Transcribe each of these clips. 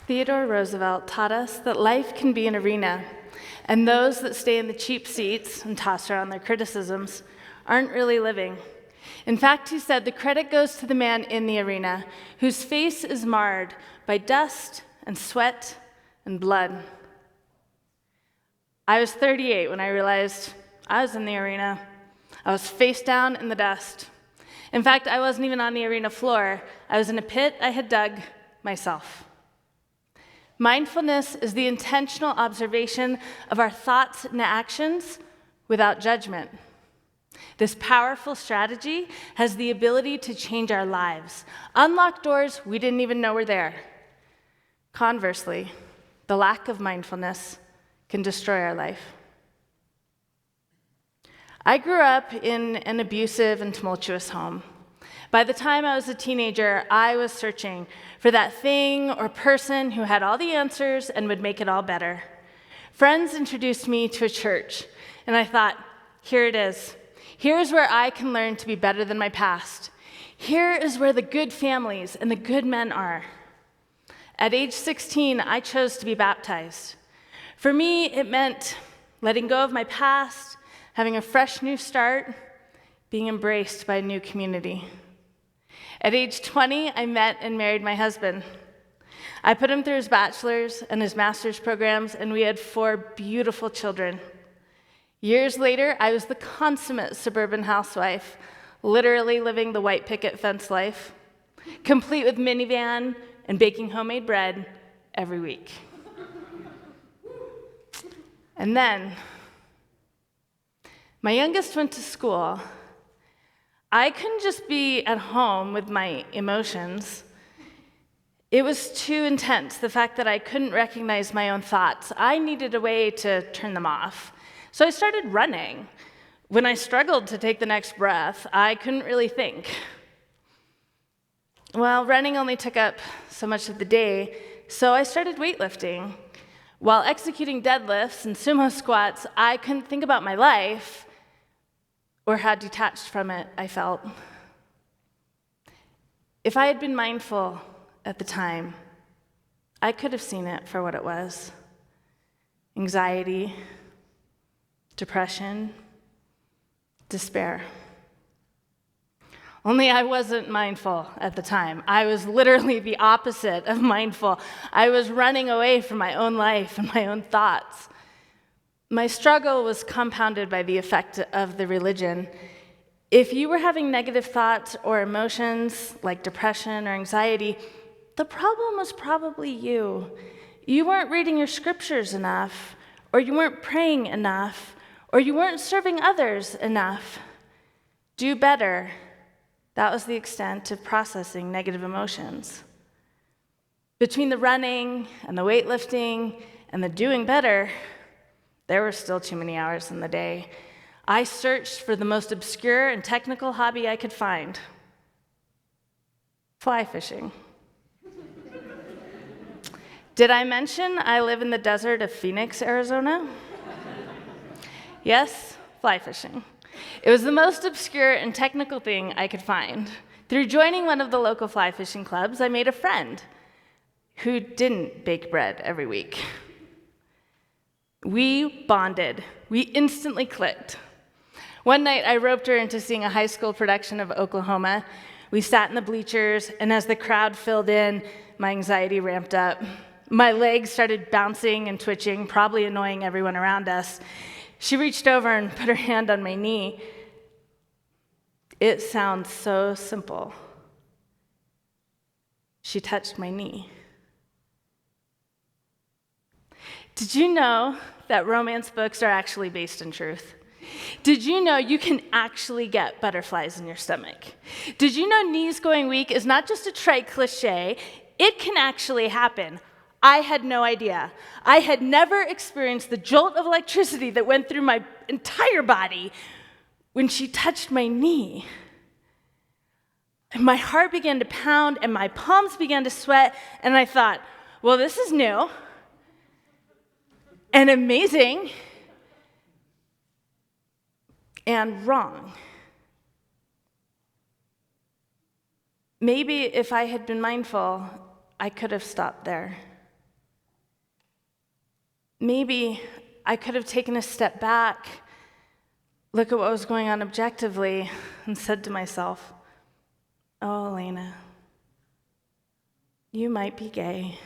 Theodore Roosevelt taught us that life can be an arena, and those that stay in the cheap seats and toss around their criticisms aren't really living. In fact, he said, the credit goes to the man in the arena whose face is marred by dust and sweat and blood. I was 38 when I realized I was in the arena. I was face down in the dust. In fact, I wasn't even on the arena floor. I was in a pit I had dug myself. Mindfulness is the intentional observation of our thoughts and actions without judgment. This powerful strategy has the ability to change our lives, unlock doors we didn't even know were there. Conversely, the lack of mindfulness can destroy our life. I grew up in an abusive and tumultuous home. By the time I was a teenager, I was searching for that thing or person who had all the answers and would make it all better. Friends introduced me to a church, and I thought, here it is. Here's where I can learn to be better than my past. Here is where the good families and the good men are. At age 16, I chose to be baptized. For me, it meant letting go of my past, having a fresh new start, being embraced by a new community. At age 20, I met and married my husband. I put him through his bachelor's and his master's programs, and we had 4 beautiful children. Years later, I was the consummate suburban housewife, literally living the white picket fence life, complete with minivan and baking homemade bread every week. And then, my youngest went to school. I couldn't just be at home with my emotions. It was too intense, the fact that I couldn't recognize my own thoughts. I needed a way to turn them off. So I started running. When I struggled to take the next breath, I couldn't really think. Well, running only took up so much of the day, so I started weightlifting. While executing deadlifts and sumo squats, I couldn't think about my life or how detached from it I felt. If I had been mindful at the time, I could have seen it for what it was: anxiety, depression, despair. Only I wasn't mindful at the time. I was literally the opposite of mindful. I was running away from my own life and my own thoughts. My struggle was compounded by the effect of the religion. If you were having negative thoughts or emotions like depression or anxiety, the problem was probably you. You weren't reading your scriptures enough, or you weren't praying enough, or you weren't serving others enough. Do better. That was the extent of processing negative emotions. Between the running and the weightlifting and the doing better, there were still too many hours in the day. I searched for the most obscure and technical hobby I could find: fly fishing. Did I mention I live in the desert of Phoenix, Arizona? Yes, fly fishing. It was the most obscure and technical thing I could find. Through joining one of the local fly fishing clubs, I made a friend who didn't bake bread every week. We bonded. We instantly clicked. One night, I roped her into seeing a high school production of Oklahoma. We sat in the bleachers, and as the crowd filled in, my anxiety ramped up. My legs started bouncing and twitching, probably annoying everyone around us. She reached over and put her hand on my knee. It sounds so simple. She touched my knee. Did you know that romance books are actually based in truth? Did you know you can actually get butterflies in your stomach? Did you know knees going weak is not just a trite cliche? It can actually happen. I had no idea. I had never experienced the jolt of electricity that went through my entire body when she touched my knee. And my heart began to pound and my palms began to sweat, and I thought, well, this is new and amazing and wrong. Maybe if I had been mindful, I could have stopped there. Maybe I could have taken a step back, look at what was going on objectively, and said to myself, "Oh, Elena, you might be gay.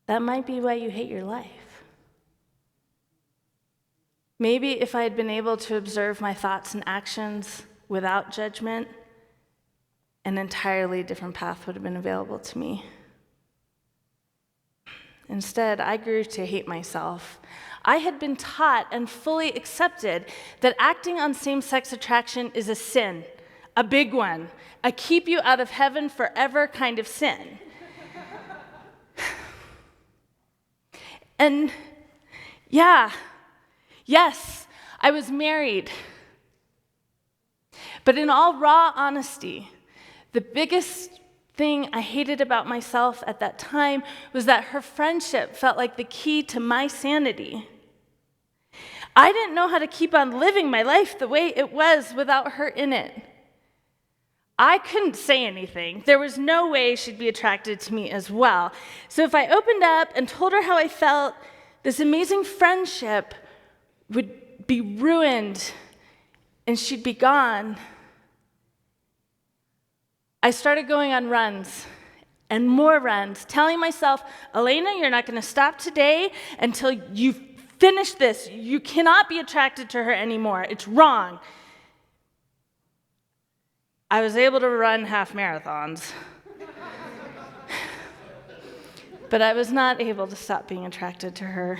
That might be why you hate your life." Maybe if I had been able to observe my thoughts and actions without judgment, an entirely different path would have been available to me. Instead, I grew to hate myself. I had been taught and fully accepted that acting on same-sex attraction is a sin, a big one, a keep you out of heaven forever kind of sin. And yes, I was married. But in all raw honesty, the biggest thing I hated about myself at that time was that her friendship felt like the key to my sanity. I didn't know how to keep on living my life the way it was without her in it. I couldn't say anything. There was no way she'd be attracted to me as well. So if I opened up and told her how I felt, this amazing friendship would be ruined and she'd be gone. I started going on runs and more runs, telling myself, "Elena, you're not going to stop today until you finish this. You cannot be attracted to her anymore. It's wrong." I was able to run half marathons, but I was not able to stop being attracted to her.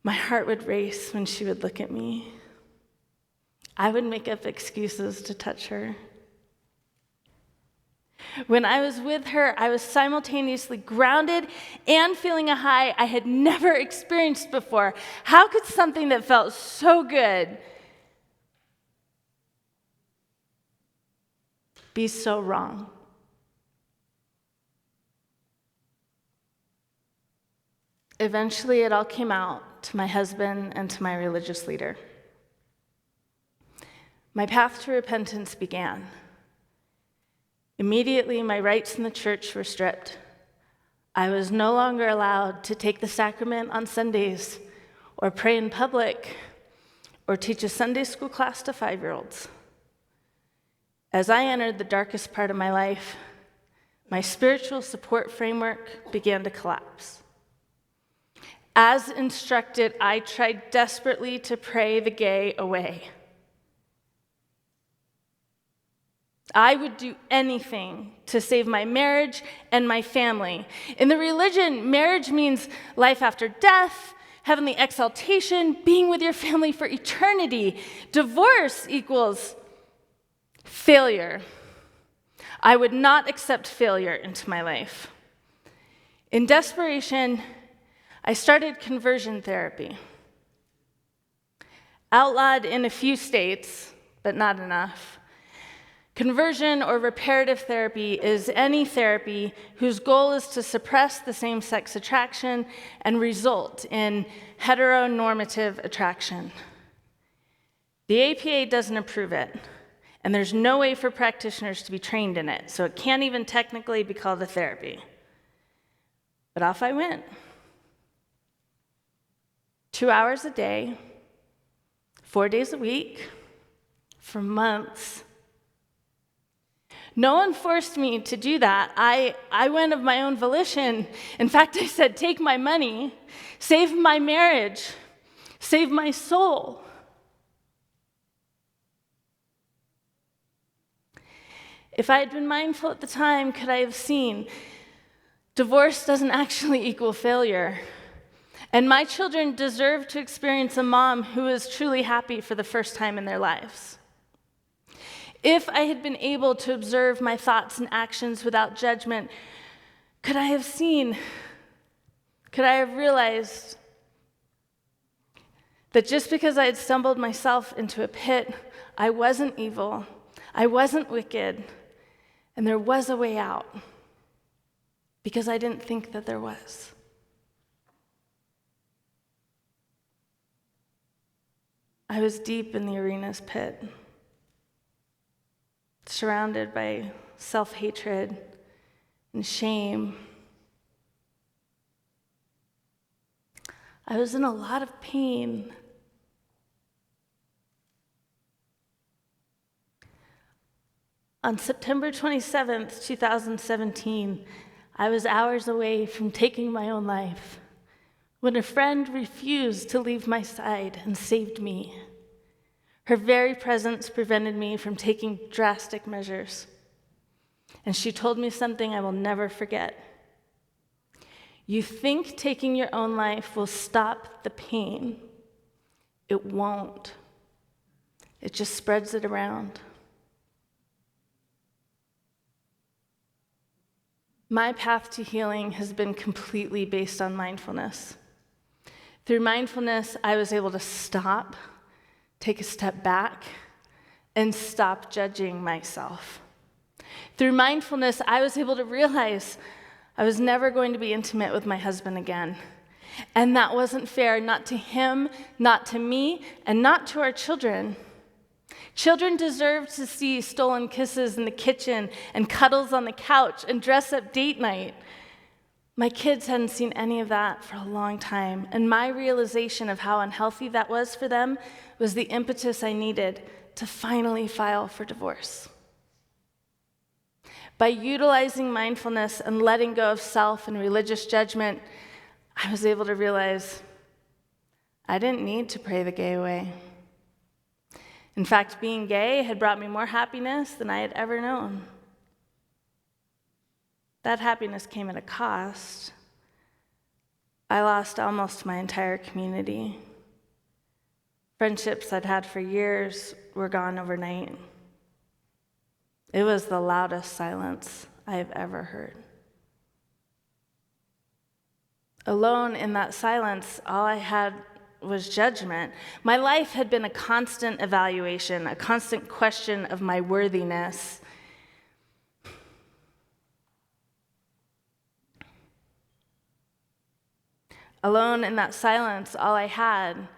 My heart would race when she would look at me. I would make up excuses to touch her. When I was with her, I was simultaneously grounded and feeling a high I had never experienced before. How could something that felt so good be so wrong? Eventually, it all came out to my husband and to my religious leader. My path to repentance began. Immediately, my rights in the church were stripped. I was no longer allowed to take the sacrament on Sundays, or pray in public, or teach a Sunday school class to 5-year-olds. As I entered the darkest part of my life, my spiritual support framework began to collapse. As instructed, I tried desperately to pray the gay away. I would do anything to save my marriage and my family. In the religion, marriage means life after death, heavenly exaltation, being with your family for eternity. Divorce equals failure. I would not accept failure into my life. In desperation, I started conversion therapy. Outlawed in a few states, but not enough. Conversion or reparative therapy is any therapy whose goal is to suppress the same-sex attraction and result in heteronormative attraction. The APA doesn't approve it, and there's no way for practitioners to be trained in it, so it can't even technically be called a therapy. But off I went. 2 hours a day, 4 days a week, for months. No one forced me to do that. I went of my own volition. In fact, I said, "Take my money, save my marriage, save my soul." If I had been mindful at the time, could I have seen divorce doesn't actually equal failure? And my children deserve to experience a mom who is truly happy for the first time in their lives. If I had been able to observe my thoughts and actions without judgment, could I have realized that just because I had stumbled myself into a pit, I wasn't evil, I wasn't wicked, and there was a way out, because I didn't think that there was. I was deep in the arena's pit, surrounded by self-hatred and shame. I was in a lot of pain. On September 27th, 2017, I was hours away from taking my own life when a friend refused to leave my side and saved me. Her very presence prevented me from taking drastic measures. And she told me something I will never forget. You think taking your own life will stop the pain. It won't. It just spreads it around. My path to healing has been completely based on mindfulness. Through mindfulness, I was able to stop, take a step back, and stop judging myself. Through mindfulness, I was able to realize I was never going to be intimate with my husband again. And that wasn't fair, not to him, not to me, and not to our children. Children deserve to see stolen kisses in the kitchen and cuddles on the couch and dress-up date night. My kids hadn't seen any of that for a long time, and my realization of how unhealthy that was for them was the impetus I needed to finally file for divorce. By utilizing mindfulness and letting go of self and religious judgment, I was able to realize I didn't need to pray the gay away. In fact, being gay had brought me more happiness than I had ever known. That happiness came at a cost. I lost almost my entire community. Friendships I'd had for years were gone overnight. It was the loudest silence I have ever heard. Alone in that silence, all I had was judgment. My life had been a constant evaluation, a constant question of my worthiness. Alone in that silence, all I had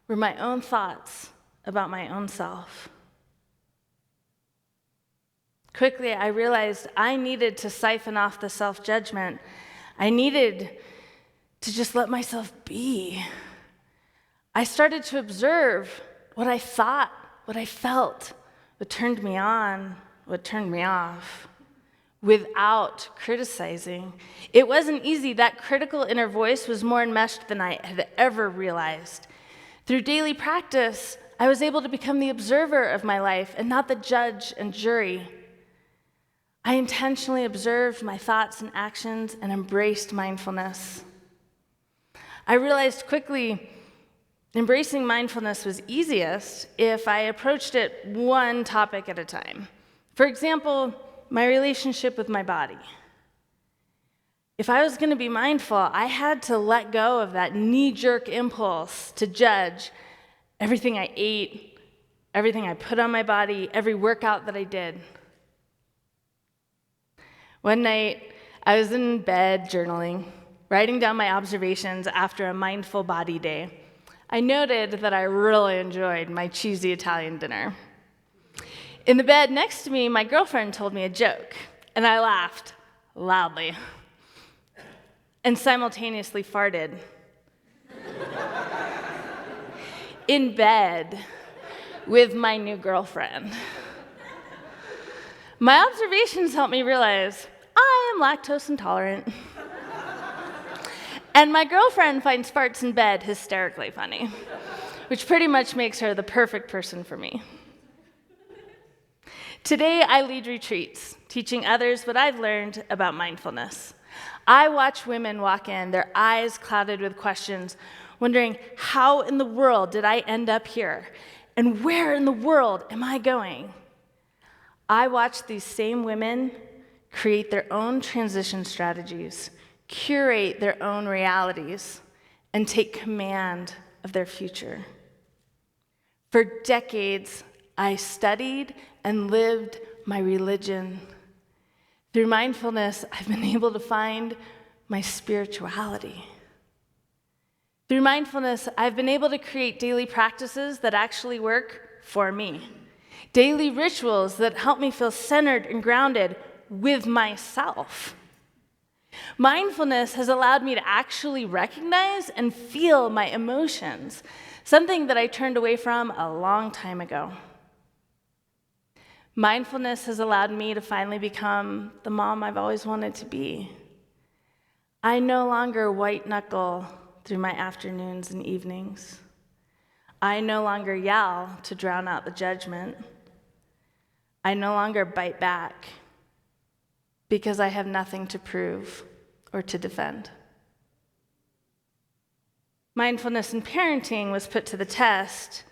were my own thoughts about my own self. Quickly, I realized I needed to siphon off the self-judgment. I needed to just let myself be. I started to observe what I thought, what I felt, what turned me on, what turned me off, without criticizing. It wasn't easy. That critical inner voice was more enmeshed than I had ever realized. Through daily practice, I was able to become the observer of my life and not the judge and jury. I intentionally observed my thoughts and actions and embraced mindfulness. I realized quickly embracing mindfulness was easiest if I approached it one topic at a time. For example, my relationship with my body. If I was going to be mindful, I had to let go of that knee-jerk impulse to judge everything I ate, everything I put on my body, every workout that I did. One night, I was in bed journaling, writing down my observations after a mindful body day. I noted that I really enjoyed my cheesy Italian dinner. In the bed next to me, my girlfriend told me a joke, and I laughed loudly and simultaneously farted. In bed with my new girlfriend. My observations helped me realize I am lactose intolerant. And my girlfriend finds farts in bed hysterically funny, which pretty much makes her the perfect person for me. Today, I lead retreats, teaching others what I've learned about mindfulness. I watch women walk in, their eyes clouded with questions, wondering, how in the world did I end up here? And where in the world am I going? I watch these same women create their own transition strategies, curate their own realities, and take command of their future. For decades, I studied and lived my religion. Through mindfulness, I've been able to find my spirituality. Through mindfulness, I've been able to create daily practices that actually work for me. Daily rituals that help me feel centered and grounded with myself. Mindfulness has allowed me to actually recognize and feel my emotions, something that I turned away from a long time ago. Mindfulness has allowed me to finally become the mom I've always wanted to be. I no longer white knuckle through my afternoons and evenings. I no longer yell to drown out the judgment. I no longer bite back because I have nothing to prove or to defend. Mindfulness in parenting was put to the test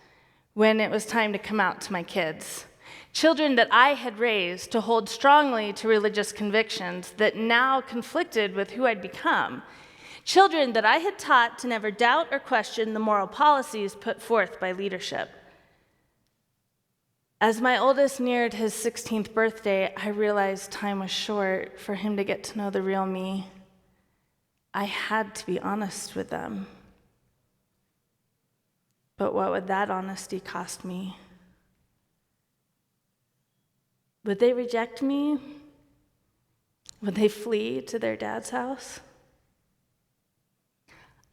when it was time to come out to my kids. Children that I had raised to hold strongly to religious convictions that now conflicted with who I'd become. Children that I had taught to never doubt or question the moral policies put forth by leadership. As my oldest neared his 16th birthday, I realized time was short for him to get to know the real me. I had to be honest with them. But what would that honesty cost me? Would they reject me? Would they flee to their dad's house?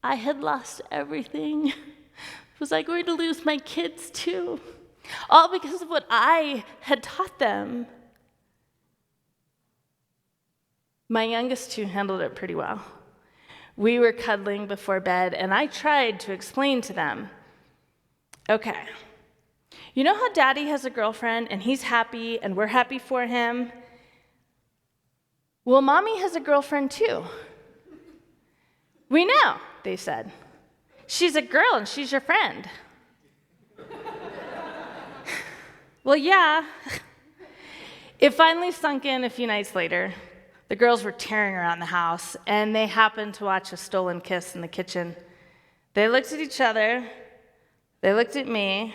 I had lost everything. Was I going to lose my kids too? All because of what I had taught them. My youngest two handled it pretty well. We were cuddling before bed, and I tried to explain to them, okay, you know how Daddy has a girlfriend, and he's happy, and we're happy for him? Well, Mommy has a girlfriend too. We know, they said. She's a girl, and she's your friend. Well, yeah. It finally sunk in a few nights later. The girls were tearing around the house, and they happened to watch a stolen kiss in the kitchen. They looked at each other, they looked at me,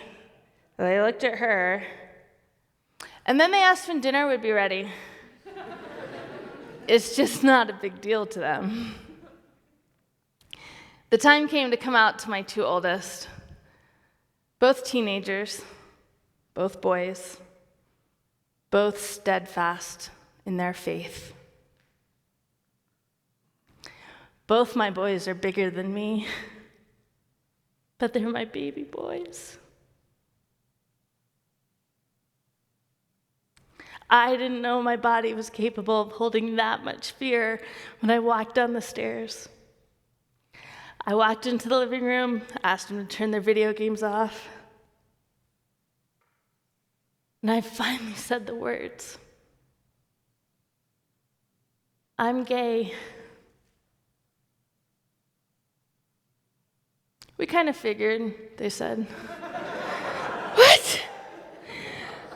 they looked at her, and then they asked when dinner would be ready. It's just not a big deal to them. The time came to come out to my two oldest, both teenagers, both boys, both steadfast in their faith. Both my boys are bigger than me, but they're my baby boys. I didn't know my body was capable of holding that much fear when I walked down the stairs. I walked into the living room, asked them to turn their video games off, and I finally said the words, I'm gay. We kind of figured, they said. What?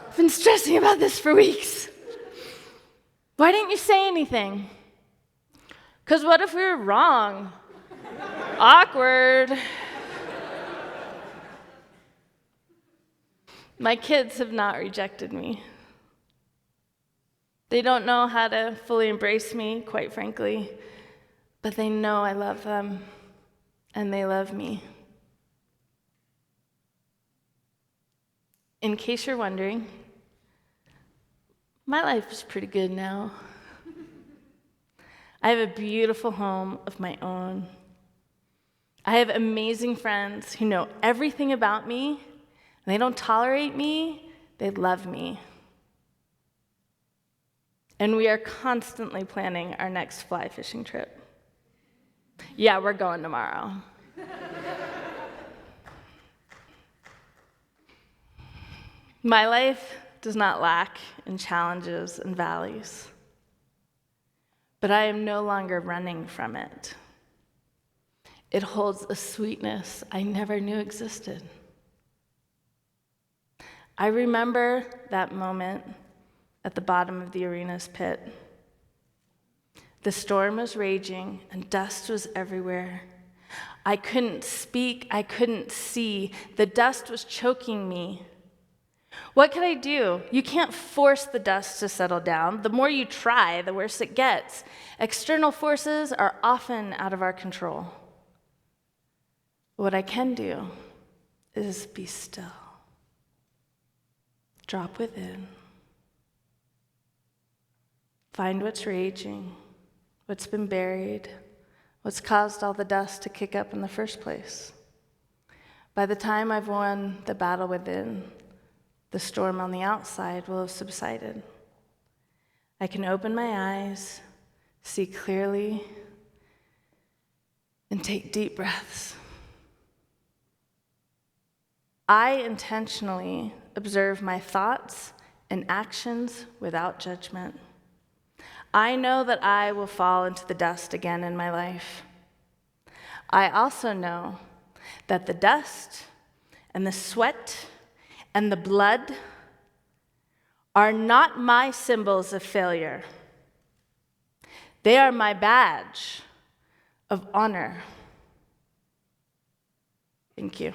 I've been stressing about this for weeks. Why didn't you say anything? Because what if we were wrong? Awkward. My kids have not rejected me. They don't know how to fully embrace me, quite frankly, but they know I love them, and they love me. In case you're wondering, my life is pretty good now. I have a beautiful home of my own. I have amazing friends who know everything about me, and they don't tolerate me, they love me. And we are constantly planning our next fly fishing trip. Yeah, we're going tomorrow. My life does not lack in challenges and valleys, but I am no longer running from it. It holds a sweetness I never knew existed. I remember that moment at the bottom of the arena's pit. The storm was raging and dust was everywhere. I couldn't speak, I couldn't see. The dust was choking me. What could I do? You can't force the dust to settle down. The more you try, the worse it gets. External forces are often out of our control. What I can do is be still. Drop within. Find what's raging. what's been buried, what's caused all the dust to kick up in the first place. By the time I've won the battle within, the storm on the outside will have subsided. I can open my eyes, see clearly, and take deep breaths. I intentionally observe my thoughts and actions without judgment. I know that I will fall into the dust again in my life. I also know that the dust and the sweat and the blood are not my symbols of failure. They are my badge of honor. Thank you.